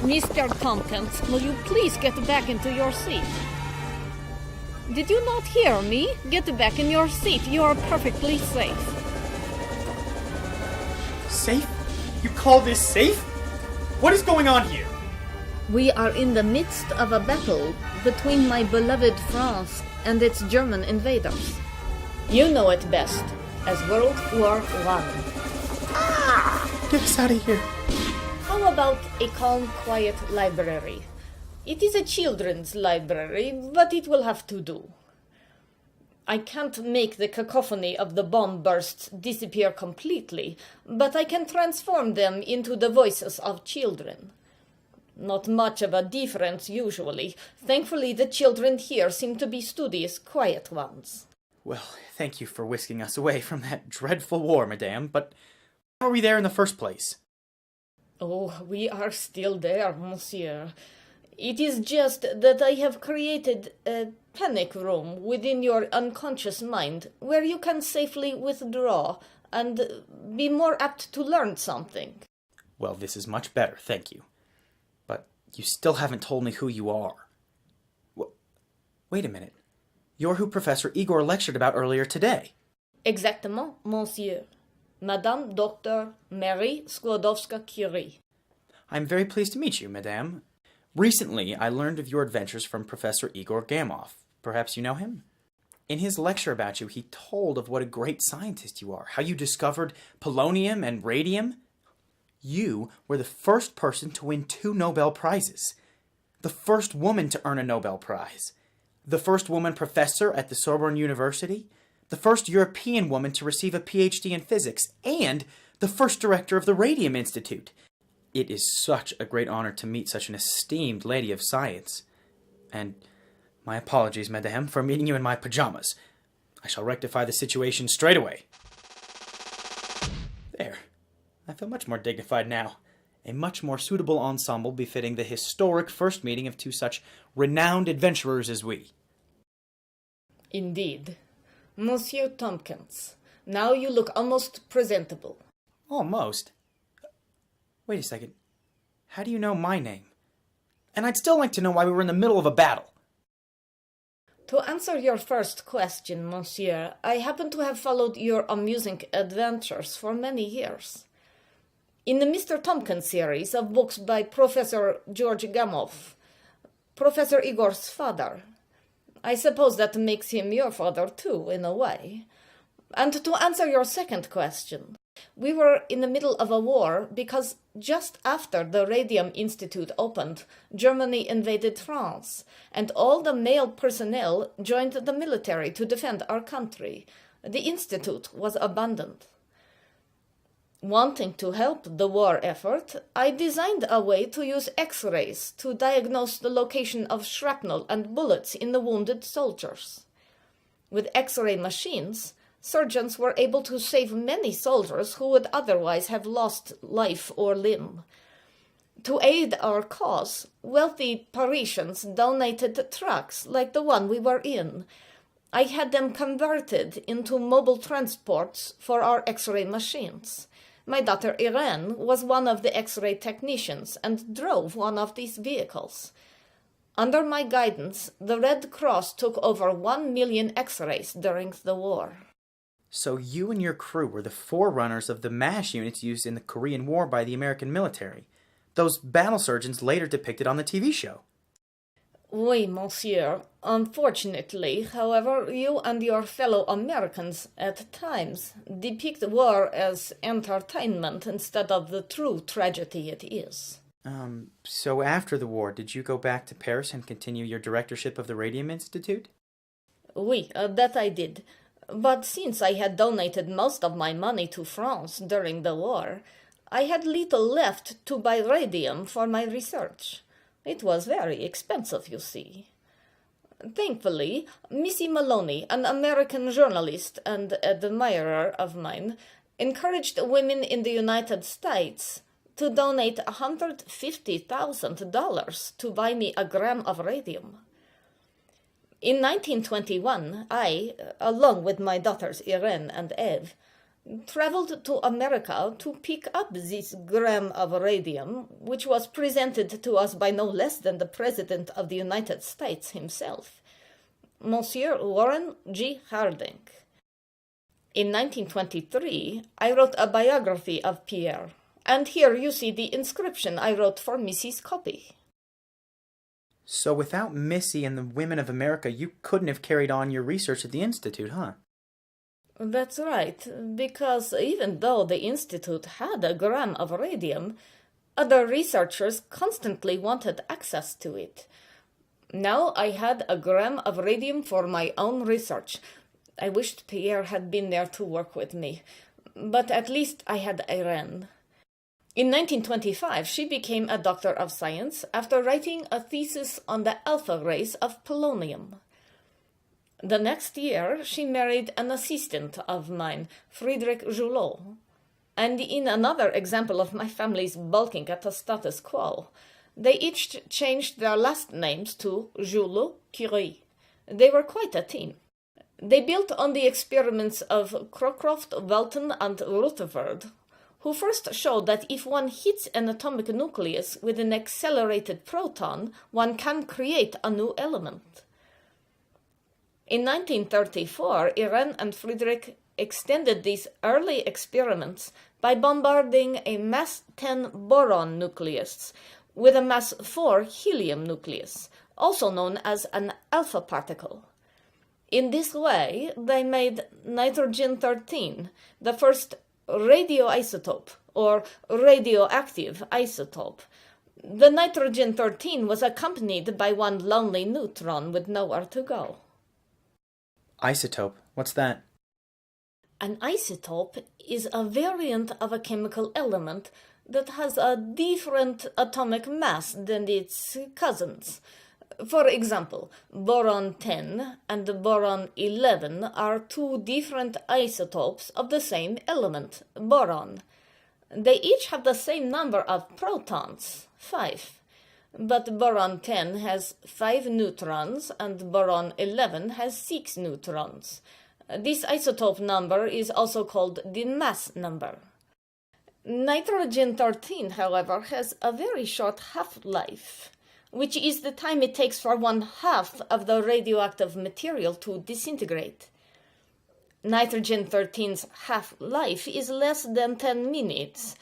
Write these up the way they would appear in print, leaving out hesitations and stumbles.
Mr. Tompkins, will you please get back into your seat? Did you not hear me? Get back in your seat. You are perfectly safe. Safe? You call this safe? What is going on here? We are in the midst of a battle between my beloved France and its German invaders. You know it best as World War I. Get us out of here. How about a calm, quiet library? It is a children's library, but it will have to do. I can't make the cacophony of the bomb bursts disappear completely, but I can transform them into the voices of children. Not much of a difference, usually. Thankfully, the children here seem to be studious, quiet ones. Well, thank you for whisking us away from that dreadful war, madame, but how are we there in the first place? Oh, we are still there, monsieur. It is just that I have created a panic room within your unconscious mind where you can safely withdraw and be more apt to learn something. Well, this is much better, thank you. But you still haven't told me who you are. Wait a minute. You're who Professor Igor lectured about earlier today. Exactement, monsieur. Madame Dr. Marie Curie. I'm very pleased to meet you, madame. Recently, I learned of your adventures from Professor Igor Gamow. Perhaps you know him? In his lecture about you, he told of what a great scientist you are, how you discovered polonium and radium. You were the first person to win 2 Nobel Prizes, the first woman to earn a Nobel Prize, the first woman professor at the Sorbonne University, the first European woman to receive a PhD in physics, and the first director of the Radium Institute. It is such a great honor to meet such an esteemed lady of science. And my apologies, madame, for meeting you in my pajamas. I shall rectify the situation straight away. There. I feel much more dignified now. A much more suitable ensemble befitting the historic first meeting of 2 such renowned adventurers as we. Indeed. Monsieur Tompkins, now you look almost presentable. Almost? Wait a second. How do you know my name? And I'd still like to know why we were in the middle of a battle. To answer your first question, monsieur, I happen to have followed your amusing adventures for many years. In the Mr. Tompkins series of books by Professor George Gamow, Professor Igor's father, I suppose that makes him your father too, in a way. And to answer your second question, we were in the middle of a war because just after the Radium Institute opened, Germany invaded France, and all the male personnel joined the military to defend our country. The institute was abandoned. Wanting to help the war effort, I designed a way to use X-rays to diagnose the location of shrapnel and bullets in the wounded soldiers. With X-ray machines, surgeons were able to save many soldiers who would otherwise have lost life or limb. To aid our cause, wealthy Parisians donated trucks like the one we were in. I had them converted into mobile transports for our X-ray machines. My daughter Irene was one of the X-ray technicians and drove one of these vehicles. Under my guidance, the Red Cross took over 1 million X-rays during the war. So you and your crew were the forerunners of the MASH units used in the Korean War by the American military. Those battle surgeons later depicted on the TV show. Oui, monsieur. Unfortunately, however, you and your fellow Americans at times depict war as entertainment instead of the true tragedy it is. So after the war, did you go back to Paris and continue your directorship of the Radium Institute? Oui, that I did. But since I had donated most of my money to France during the war, I had little left to buy radium for my research. It was very expensive, you see. Thankfully, Missy Maloney, an American journalist and admirer of mine, encouraged women in the United States to donate $150,000 to buy me a gram of radium. In 1921, I, along with my daughters Irene and Eve, traveled to America to pick up this gram of radium, which was presented to us by no less than the President of the United States himself, Monsieur Warren G. Harding. In 1923, I wrote a biography of Pierre, and here you see the inscription I wrote for Missy's copy. So without Missy and the women of America, you couldn't have carried on your research at the Institute, huh? That's right, because even though the Institute had a gram of radium, other researchers constantly wanted access to it. Now I had a gram of radium for my own research. I wished Pierre had been there to work with me, but at least I had Irene. In 1925, she became a doctor of science after writing a thesis on the alpha rays of polonium. The next year, she married an assistant of mine, Frédéric Joulot. And in another example of my family's balking at the status quo, they each changed their last names to Joulot Curie. They were quite a team. They built on the experiments of Crocroft, Walton, and Rutherford, who first showed that if one hits an atomic nucleus with an accelerated proton, one can create a new element. In 1934, Irene and Frédéric extended these early experiments by bombarding a mass 10 boron nucleus with a mass 4 helium nucleus, also known as an alpha particle. In this way, they made nitrogen-13, the first radioisotope, or radioactive isotope. The nitrogen-13 was accompanied by one lonely neutron with nowhere to go. Isotope, what's that? An isotope is a variant of a chemical element that has a different atomic mass than its cousins. For example, boron-10 and boron-11 are two different isotopes of the same element, boron. They each have the same number of protons, 5. But boron-10 has 5 neutrons and boron-11 has 6 neutrons. This isotope number is also called the mass number. Nitrogen-13, however, has a very short half-life, which is the time it takes for 1/2 of the radioactive material to disintegrate. Nitrogen-13's half-life is less than 10 minutes,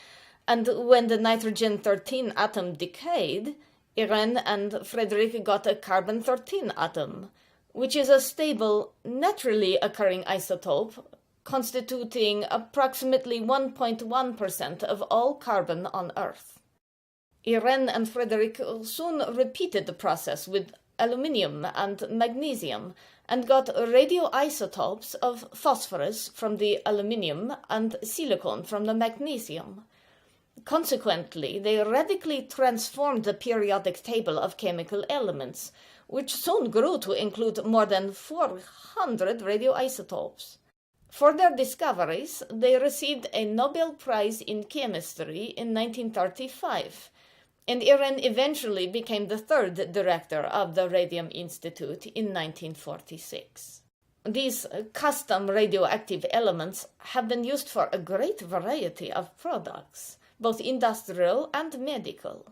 and when the nitrogen-13 atom decayed, Irene and Frédéric got a carbon-13 atom, which is a stable, naturally occurring isotope constituting approximately 1.1% of all carbon on Earth. Irene and Frédéric soon repeated the process with aluminium and magnesium and got radioisotopes of phosphorus from the aluminium and silicon from the magnesium. Consequently, they radically transformed the periodic table of chemical elements, which soon grew to include more than 400 radioisotopes. For their discoveries, they received a Nobel Prize in Chemistry in 1935, and Irene eventually became the third director of the Radium Institute in 1946. These custom radioactive elements have been used for a great variety of products, both industrial and medical.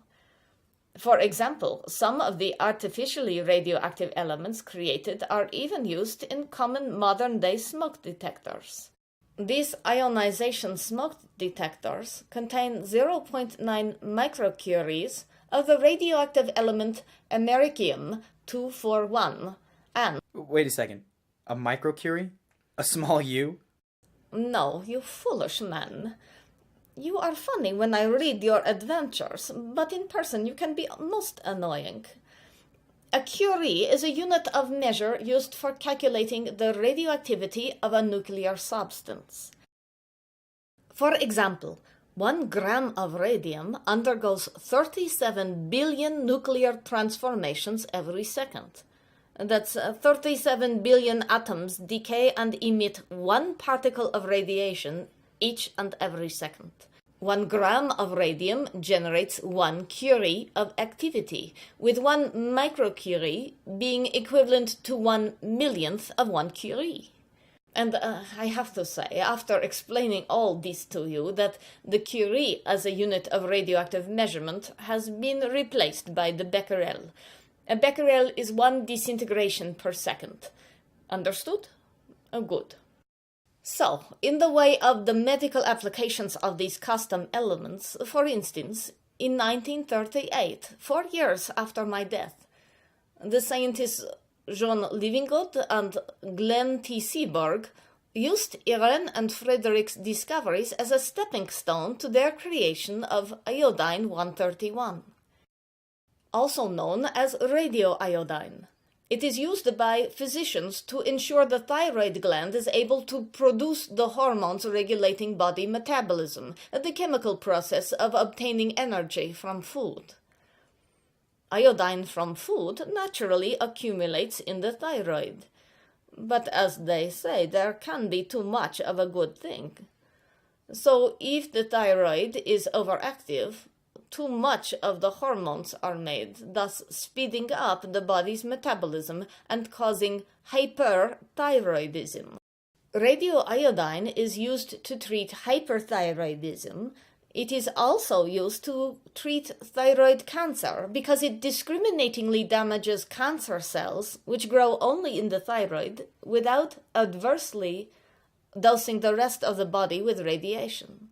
For example, some of the artificially radioactive elements created are even used in common modern-day smoke detectors. These ionization smoke detectors contain 0.9 microcuries of the radioactive element americium-241 and... Wait a second. A microcurie? A small u? No, you foolish man. You are funny when I read your adventures, but in person you can be most annoying. A curie is a unit of measure used for calculating the radioactivity of a nuclear substance. For example, 1 gram of radium undergoes 37 billion nuclear transformations every second. That's 37 billion atoms decay and emit 1 particle of radiation each and every second. 1 gram of radium generates 1 curie of activity, with 1 microcurie being equivalent to 1 millionth of 1 curie. And I have to say, after explaining all this to you, that the Curie as a unit of radioactive measurement has been replaced by the becquerel. A becquerel is 1 disintegration per second. Understood? Good. So, in the way of the medical applications of these custom elements, for instance, in 1938, 4 years after my death, the scientists John Livingood and Glenn T. Seaborg used Irene and Frederick's discoveries as a stepping stone to their creation of iodine-131, also known as radioiodine. It is used by physicians to ensure the thyroid gland is able to produce the hormones regulating body metabolism, the chemical process of obtaining energy from food. Iodine from food naturally accumulates in the thyroid. But as they say, there can be too much of a good thing. So if the thyroid is overactive, too much of the hormones are made, thus speeding up the body's metabolism and causing hyperthyroidism. Radioiodine is used to treat hyperthyroidism. It is also used to treat thyroid cancer because it discriminatingly damages cancer cells, which grow only in the thyroid, without adversely dosing the rest of the body with radiation.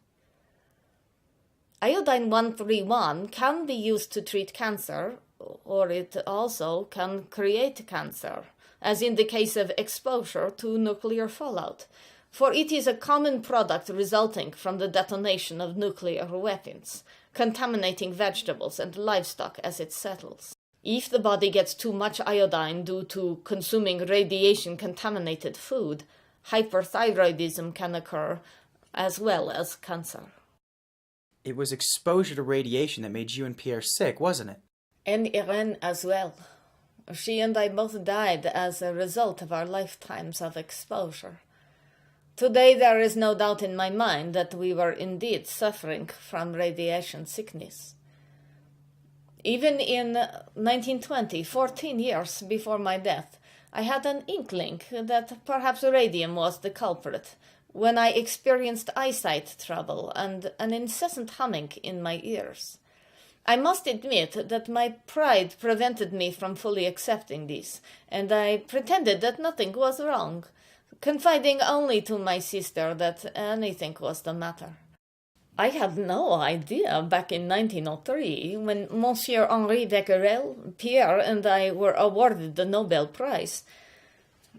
Iodine-131 can be used to treat cancer, or it also can create cancer, as in the case of exposure to nuclear fallout, for it is a common product resulting from the detonation of nuclear weapons, contaminating vegetables and livestock as it settles. If the body gets too much iodine due to consuming radiation-contaminated food, hyperthyroidism can occur, as well as cancer. It was exposure to radiation that made you and Pierre sick, wasn't it? And Irene as well. She and I both died as a result of our lifetimes of exposure. Today there is no doubt in my mind that we were indeed suffering from radiation sickness. Even in 1920, 14 years before my death, I had an inkling that perhaps radium was the culprit, when I experienced eyesight trouble and an incessant humming in my ears. I must admit that my pride prevented me from fully accepting this, and I pretended that nothing was wrong, confiding only to my sister that anything was the matter. I had no idea back in 1903, when Monsieur Henri Becquerel, Pierre, and I were awarded the Nobel Prize.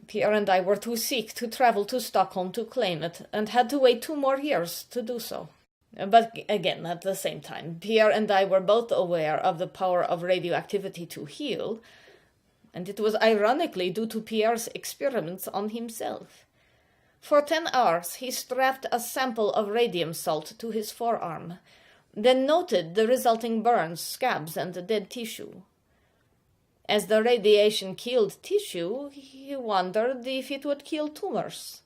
Pierre and I were too sick to travel to Stockholm to claim it, and had to wait 2 more years to do so. But again, at the same time, Pierre and I were both aware of the power of radioactivity to heal, and it was ironically due to Pierre's experiments on himself. For 10 hours he strapped a sample of radium salt to his forearm, then noted the resulting burns, scabs, and dead tissue. As the radiation killed tissue, he wondered if it would kill tumors.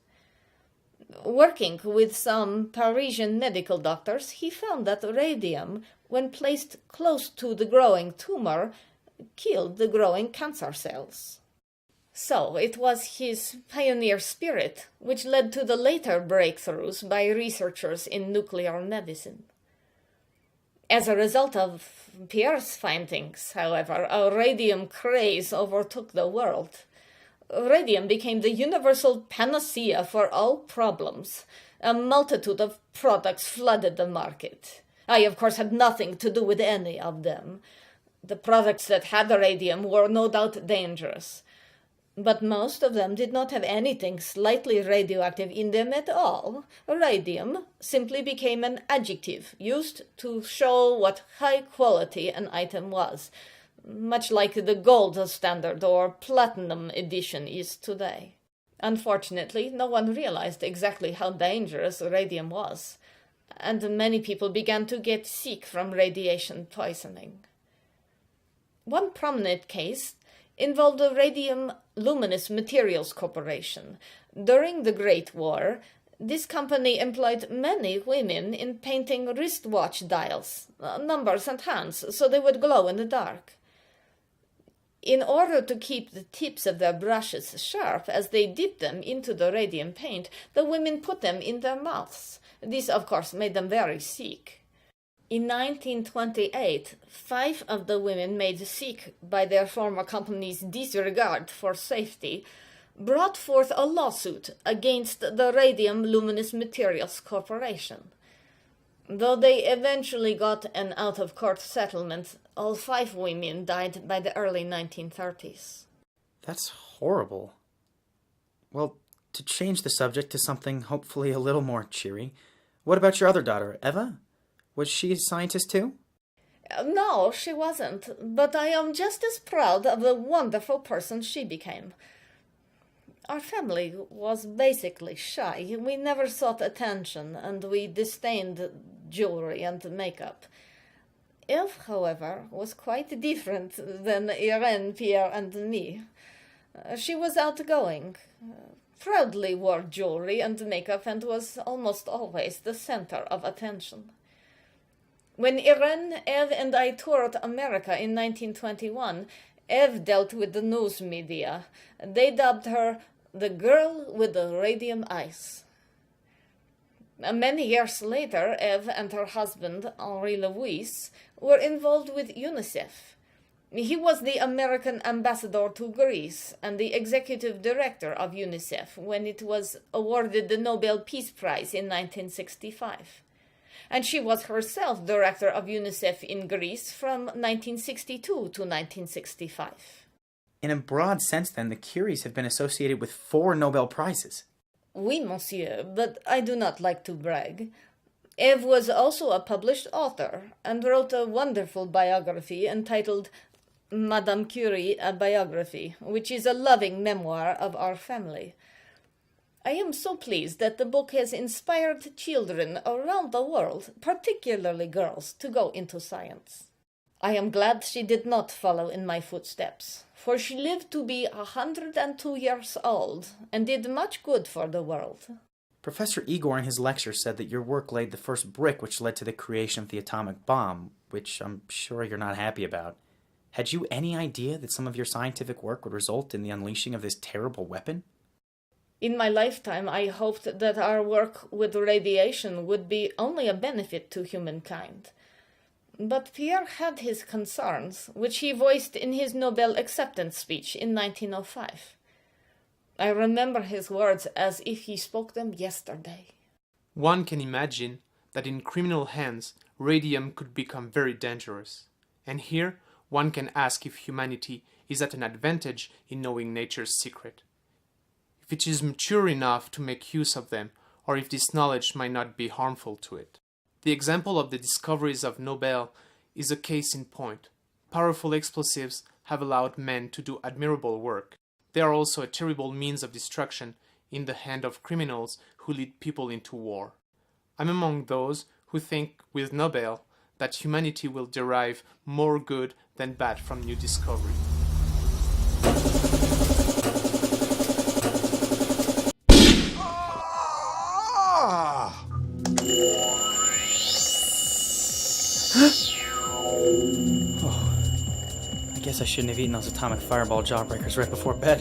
Working with some Parisian medical doctors, he found that radium, when placed close to the growing tumor, killed the growing cancer cells. So it was his pioneer spirit which led to the later breakthroughs by researchers in nuclear medicine. As a result of Pierre's findings, however, a radium craze overtook the world. Radium became the universal panacea for all problems. A multitude of products flooded the market. I, of course, had nothing to do with any of them. The products that had radium were no doubt dangerous, but most of them did not have anything slightly radioactive in them at all. Radium simply became an adjective used to show what high quality an item was, much like the gold standard or platinum edition is today. Unfortunately, no one realized exactly how dangerous radium was, and many people began to get sick from radiation poisoning. One prominent case involved the Radium Luminous Materials Corporation. During the Great War, this company employed many women in painting wristwatch dials, numbers and hands, so they would glow in the dark. In order to keep the tips of their brushes sharp as they dipped them into the radium paint, the women put them in their mouths. This, of course, made them very sick. In 1928, 5 of the women made sick by their former company's disregard for safety brought forth a lawsuit against the Radium Luminous Materials Corporation. Though they eventually got an out-of-court settlement, all 5 women died by the early 1930s. That's horrible. Well, to change the subject to something hopefully a little more cheery, what about your other daughter, Eva? Was she a scientist too? No, she wasn't, but I am just as proud of the wonderful person she became. Our family was basically shy. We never sought attention, and we disdained jewelry and makeup. Eve, however, was quite different than Irene, Pierre, and me. She was outgoing, proudly wore jewelry and makeup, and was almost always the center of attention. When Irene, Eve, and I toured America in 1921, Eve dealt with the news media. They dubbed her the girl with the radium eyes. Many years later, Eve and her husband, Henri Louis, were involved with UNICEF. He was the American ambassador to Greece and the executive director of UNICEF when it was awarded the Nobel Peace Prize in 1965. And she was herself director of UNICEF in Greece from 1962 to 1965. In a broad sense, then, the Curies have been associated with 4 Nobel Prizes. Oui, monsieur, but I do not like to brag. Eve was also a published author and wrote a wonderful biography entitled Madame Curie, a Biography, which is a loving memoir of our family. I am so pleased that the book has inspired children around the world, particularly girls, to go into science. I am glad she did not follow in my footsteps, for she lived to be 102 years old and did much good for the world. Professor Igor in his lecture said that your work laid the first brick which led to the creation of the atomic bomb, which I'm sure you're not happy about. Had you any idea that some of your scientific work would result in the unleashing of this terrible weapon? In my lifetime, I hoped that our work with radiation would be only a benefit to humankind. But Pierre had his concerns, which he voiced in his Nobel acceptance speech in 1905. I remember his words as if he spoke them yesterday. One can imagine that in criminal hands, radium could become very dangerous. And here, one can ask if humanity is at an advantage in knowing nature's secret. If it is mature enough to make use of them, or if this knowledge might not be harmful to it. The example of the discoveries of Nobel is a case in point. Powerful explosives have allowed men to do admirable work. They are also a terrible means of destruction in the hand of criminals who lead people into war. I'm among those who think, with Nobel, that humanity will derive more good than bad from new discovery. I guess I shouldn't have eaten those atomic fireball jawbreakers right before bed.